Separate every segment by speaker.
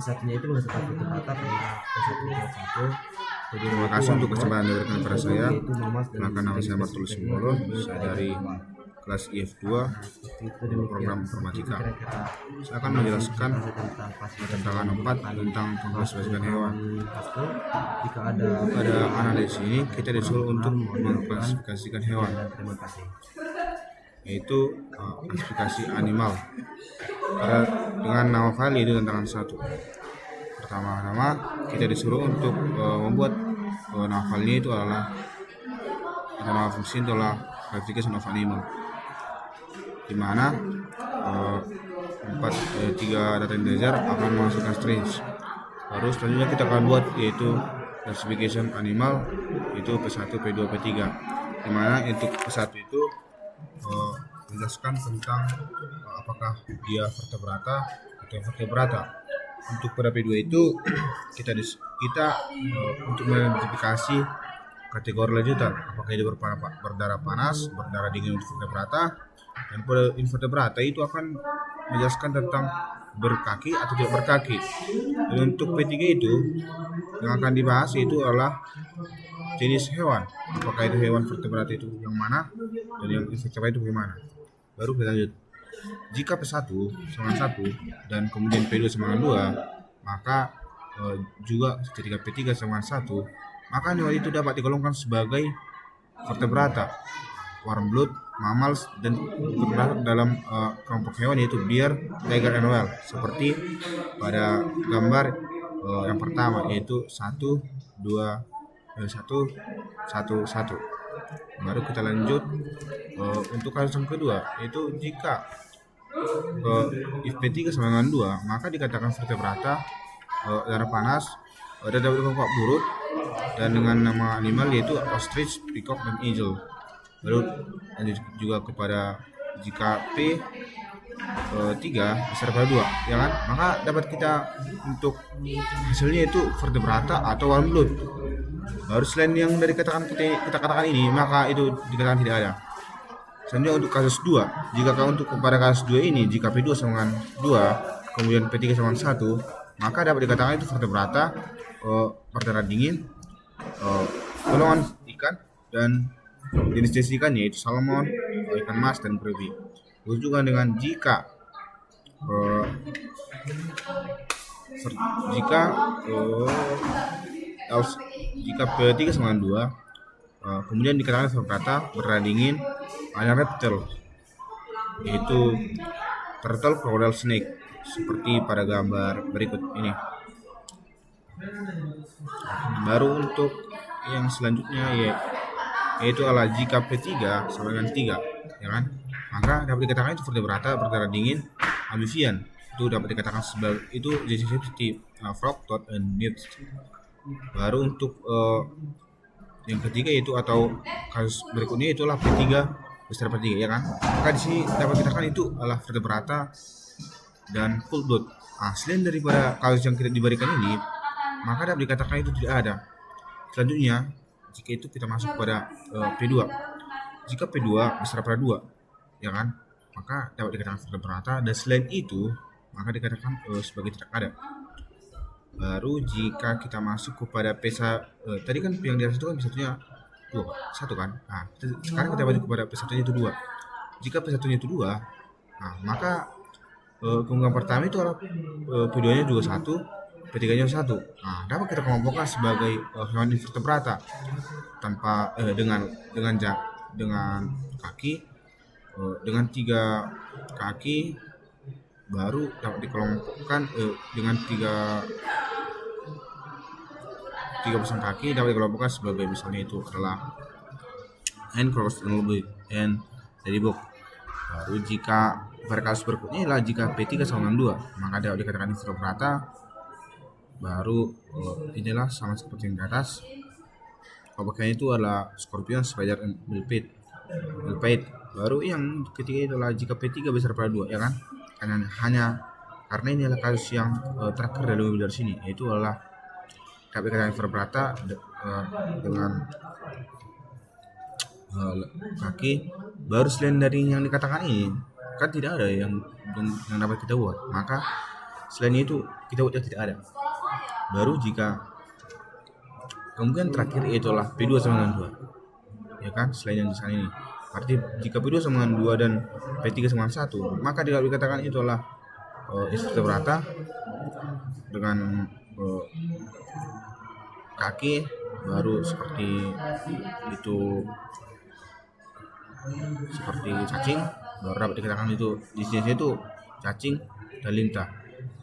Speaker 1: Satunya itu menghasilkan foto mata pada satu.
Speaker 2: Terima kasih untuk kesempatan yang diberikan kepada saya. Maka nama saya Martul Simbolon, saya dari kelas IF2 program informatika. Saya akan menjelaskan tentang 4 tentang mengklasifikasikan hewan. Pada analisis ini kita disuruh untuk mengklasifikasikan hewan, yaitu klasifikasi animal dengan nama file itu tentang satu. Pertama-tama kita disuruh untuk membuat nama filenya itu adalah nama fungsi itu adalah classification of animal, di mana 3 data integer akan menghasilkan strings. Baru selanjutnya kita akan buat yaitu classification animal, itu P1, P2, P3, di mana untuk P1 itu menjelaskan tentang apakah dia vertebrata atau invertebrata. Untuk pada P2 itu kita untuk mengidentifikasi kategori lanjutan, apakah dia berdarah panas, berdarah dingin untuk vertebrata, dan pada invertebrata itu akan menjelaskan tentang berkaki atau tidak berkaki. Dan untuk P3 itu yang akan dibahas itu adalah jenis hewan, apakah itu hewan vertebrata itu yang mana dan yang invertebrata itu bagaimana. Baru kita lanjut. Jika P1 sama 1 dan kemudian P2 sama 2, maka juga ketika P3 sama 1, maka hewan itu dapat digolongkan sebagai vertebrata, warm blood, mammals, dan termasuk dalam kelompok hewan yaitu bear, tiger, and whale, seperti pada gambar yang pertama yaitu 1, 2, 1, 1, 1. Baru kita lanjut untuk kasus yang kedua, yaitu jika if P3 sama dengan 2, maka dikatakan vertebrata, darah panas, ada dapat kelompok burut, dan dengan nama animal yaitu ostrich, peacock, dan eagle. Lalu lanjut juga kepada jika P3 besar pada 2, ya kan? Maka dapat kita untuk hasilnya itu vertebrata atau warm blood. Baru selain yang dari kita katakan ini, maka itu dikatakan tidak ada. Selanjutnya untuk kasus 2, jika untuk kepada kasus 2 ini, jika P2 sama dengan 2, kemudian P3 sama dengan 1, maka dapat dikatakan itu vertebrata, berdarah dingin, golongan ikan, dan jenis-jenis ikannya yaitu salmon, ikan mas, dan crayfish. Begitu juga dengan jika P3 sama dengan 2, kemudian dikatakan vertebrata, berdarah dingin, ada reptil, yaitu turtle, crocodile, snake, seperti pada gambar berikut ini. Baru untuk yang selanjutnya yaitu adalah jika P3 sama dengan 3, ya kan? Maka dapat dikatakan itu vertebrata, berdarah dingin, amphibian. Itu dapat dikatakan sebagai itu jenis seperti frog, toad, and newt. Baru untuk yang ketiga itu atau kasus berikutnya itulah P3 besar P3, ya kan? Maka di sini dapat dikatakan itu adalah vertebrata dan full blood. Selain daripada kasus yang kita diberikan ini, maka dapat dikatakan itu tidak ada. Selanjutnya, jika itu kita masuk pada P2. Jika P2 besar pada 2, ya kan? Maka dapat dikatakan vertebrata, dan selain itu maka dikatakan sebagai tidak ada. Baru jika kita masuk kepada P1, tadi kan yang di atas itu kan P1-nya 1 kan? Sekarang kita balik kepada P1-nya itu 2. Jika P1-nya itu 2, maka kemungkinan pertama itu adalah P2-nya juga 1, P3-nya 1. Dapat kita kelompokkan sebagai hewan invertebrata tanpa dengan kaki, dengan 3 kaki. Baru dapat dikelompokkan dengan 3 pasang kaki, dapat dikelompokkan sebagai misalnya itu adalah hand cross and ladybug. Baru jika pada kasus berikutnya adalah jika P3 sama dengan 2, maka dapat dikatakan invertebrata. Baru inilah sama seperti yang di atas, kelompoknya itu adalah scorpion, spider, and millipede. Baru yang ketiga itu adalah jika P3 besar pada 2, ya kan? Karena ini adalah kasus yang terakhir dari sini, yaitu adalah dapat dikatakan vertebrata dengan kaki. Baru selain dari yang dikatakan ini kan tidak ada yang dapat kita buat, maka Selain itu kita buat yang tidak ada. Baru jika kemungkinan terakhir itulah P2 sama dengan 2, ya kan, selain yang di sana ini. Arti jika P2 sama dengan 2 dan P3 sama dengan 1, maka dikatakan itulah invertebrata berata dengan kaki baru seperti itu, seperti cacing, baru dapat dikatakan itu di sini itu cacing dan lintah.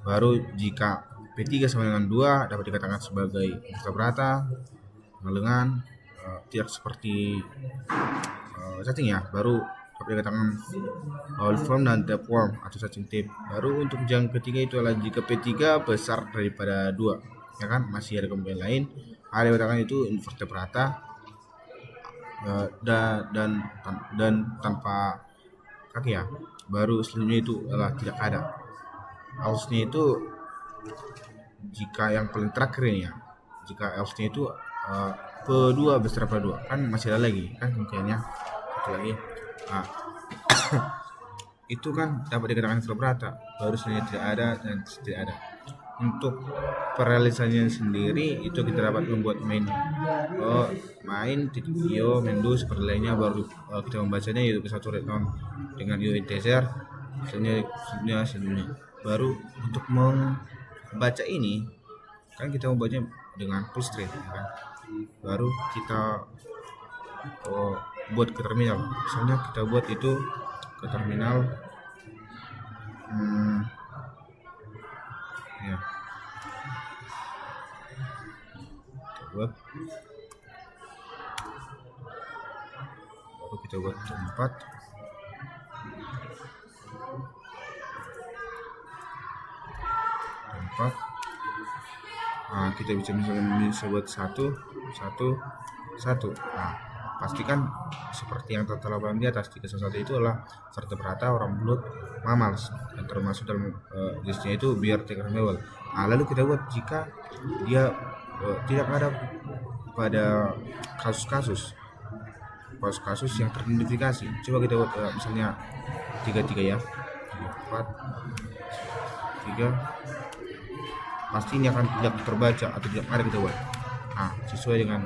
Speaker 2: Baru jika P3 sama dengan 2 dapat dikatakan sebagai invertebrata dengan tidak seperti cacing ya, baru dapat dikatakan oilworm dan tapeworm atau cacing tip. Baru untuk yang ketiga itu adalah jika P3 besar daripada 2, ya kan, masih ada kemungkinan lain ada dikatakan itu invertebrata dan tanpa kaki ya. Baru selanjutnya itu adalah tidak ada. Else-nya itu jika yang paling terakhir ini ya, jika else-nya itu P2 besar pada 2, kan masih ada lagi kan kemungkinannya satu lagi. Nah, itu kan dapat dikatakan invertebrata. Baru selanjutnya tidak ada dan tidak ada. Untuk perealisasinya sendiri itu kita dapat membuat main titik io mendo seperti lainnya. Baru kita membacanya yaitu satu return dengan io integer selanjutnya. Baru untuk membaca ini kan kita membaca dengan full string, ya kan? Baru kita buat ke terminal. Misalnya kita buat itu ke terminal ya, kita buat, baru kita buat 4. Nah, kita bisa buat 1. Nah, pastikan seperti yang tertera di atas, 311 itu adalah vertebrata, orang belut, mammals, dan termasuk dalam jenisnya itu biarticulable. Nah, lalu kita buat jika dia tidak ada pada kasus-kasus yang teridentifikasi. Coba kita buat misalnya 33 ya, 4, 3, pasti ini akan tidak terbaca atau tidak ada kita buat. Nah, sesuai dengan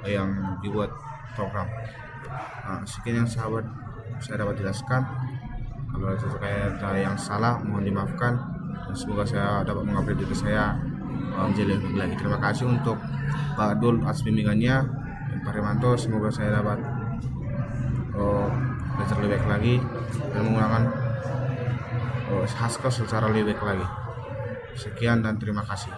Speaker 2: yang dibuat program. Nah, sekian yang sahabat saya dapat jelaskan. Kalau ada sesuatu yang salah mohon dimaafkan, dan semoga saya dapat mengupdate diri saya menjadi lebih lagi. Terima kasih untuk Pak Dul atas bimbingannya, dan Pak Rimanto, semoga saya dapat belajar lebih baik lagi dan menggunakan Haskell secara lebih baik lagi. Sekian dan terima kasih.